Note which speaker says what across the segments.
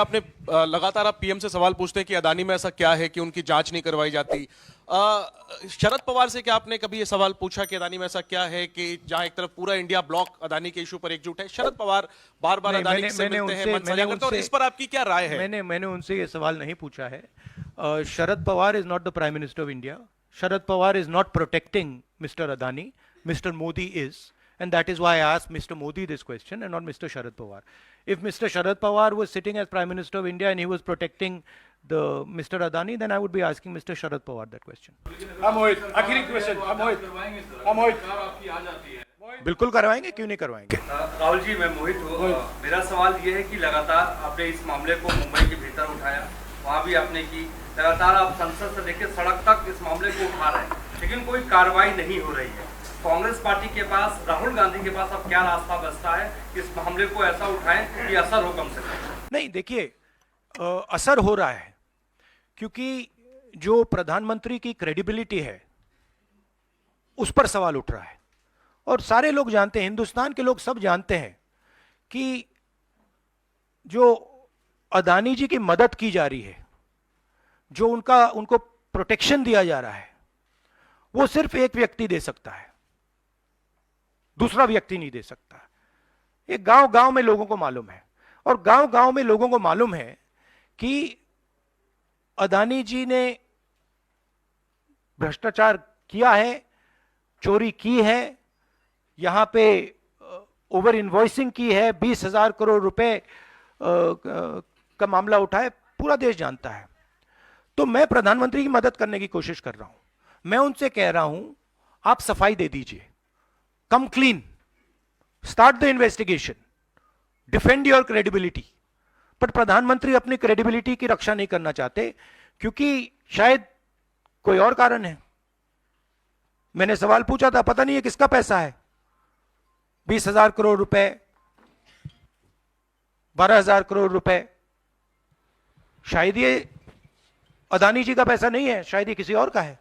Speaker 1: आपने लगातार आप पीएम से सवाल पूछते हैं कि अदानी में ऐसा क्या है कि उनकी जांच नहीं करवाई जाती। शरद पवार से क्या आपने कभी ये सवाल पूछा कि अदानी में ऐसा क्या है कि जहां एक तरफ पूरा इंडिया ब्लॉक अदानी के इशू पर एकजुट है? शरद पवार बार बार अदानी से मिलते हैं, मन साझा करते हैं, और इस पर आपकी क्या राय है?
Speaker 2: मैंने उनसे ये सवाल नहीं पूछा है। Sharad Pawar is not the prime minister of India. Sharad Pawar is not protecting Mr. Adani. Mr. Modi is. And that is why I asked Mr. Modi this question and not Mr. Sharad Pawar. If Mr. Sharad Pawar was sitting as Prime Minister of India and he was protecting the Mr. Adani, then I would be asking Mr. Sharad Pawar that question.
Speaker 3: आखिरी question
Speaker 2: बिल्कुल करवाएंगे, क्यों नहीं करवाएंगे?
Speaker 4: राहुल जी, मैं मोहित हूँ। मेरा सवाल ये है कि लगातार आपने इस मामले को मुंबई के भीतर उठाया, वहाँ भी आपने की, लगातार आप संसद से लेकर सड़क तक इस मामले को उठा रहे हैं, लेकिन कोई कार्रवाई नहीं हो रही है। कांग्रेस पार्टी के पास, राहुल गांधी के पास अब क्या रास्ता बचता है इस मामले को ऐसा उठाएं कि असर हो कम से कम?
Speaker 2: नहीं, देखिए, असर हो रहा है क्योंकि जो प्रधानमंत्री की क्रेडिबिलिटी है उस पर सवाल उठ रहा है। और सारे लोग जानते हैं, हिंदुस्तान के लोग सब जानते हैं कि जो अदानी जी की मदद की जा रही है, जो उनको प्रोटेक्शन दिया जा रहा है, वो सिर्फ एक व्यक्ति दे सकता है, दूसरा व्यक्ति नहीं दे सकता। ये गांव गांव में लोगों को मालूम है, और गांव गांव में लोगों को मालूम है कि अदानी जी ने भ्रष्टाचार किया है, चोरी की है, यहां पे ओवर इनवॉइसिंग की है, 20,000 करोड़ रुपए का मामला उठा है, पूरा देश जानता है। तो मैं प्रधानमंत्री की मदद करने की कोशिश कर रहा हूं। मैं उनसे कह रहा हूं, आप सफाई दे दीजिए, कम clean, start the investigation, defend your credibility. पर प्रधानमंत्री अपनी क्रेडिबिलिटी की रक्षा नहीं करना चाहते, क्योंकि शायद कोई और कारण है। मैंने सवाल पूछा था, पता नहीं है किसका पैसा है, 20,000 करोड़ रुपए, 12,000 करोड़ रुपए, शायद ये अदानी जी का पैसा नहीं है, शायद ये किसी और का है,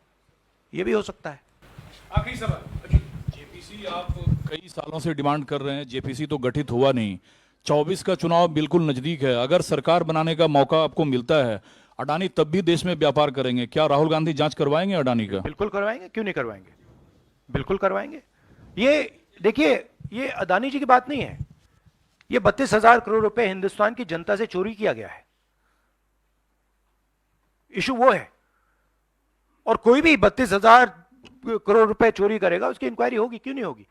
Speaker 2: ये भी हो सकता है।
Speaker 3: आखिरी सवाल,
Speaker 5: जेपीसी आप कई सालों से डिमांड कर रहे हैं, जेपीसी तो गठित हुआ नहीं, 24 का चुनाव बिल्कुल नजदीक है, अगर सरकार बनाने का मौका आपको मिलता है, अडानी तब भी देश में व्यापार करेंगे, क्या राहुल गांधी जांच करवाएंगे अडानी का?
Speaker 2: बिल्कुल करवाएंगे, क्यों नहीं करवाएंगे, बिल्कुल करवाएंगे। ये देखिए, ये अदानी जी की बात नहीं है, ये 32,000 करोड़ रुपए हिंदुस्तान की जनता से चोरी किया गया है, इशू वो है। और कोई भी 32,000 करोड़ रुपए चोरी करेगा, उसकी इंक्वायरी होगी, क्यों नहीं होगी?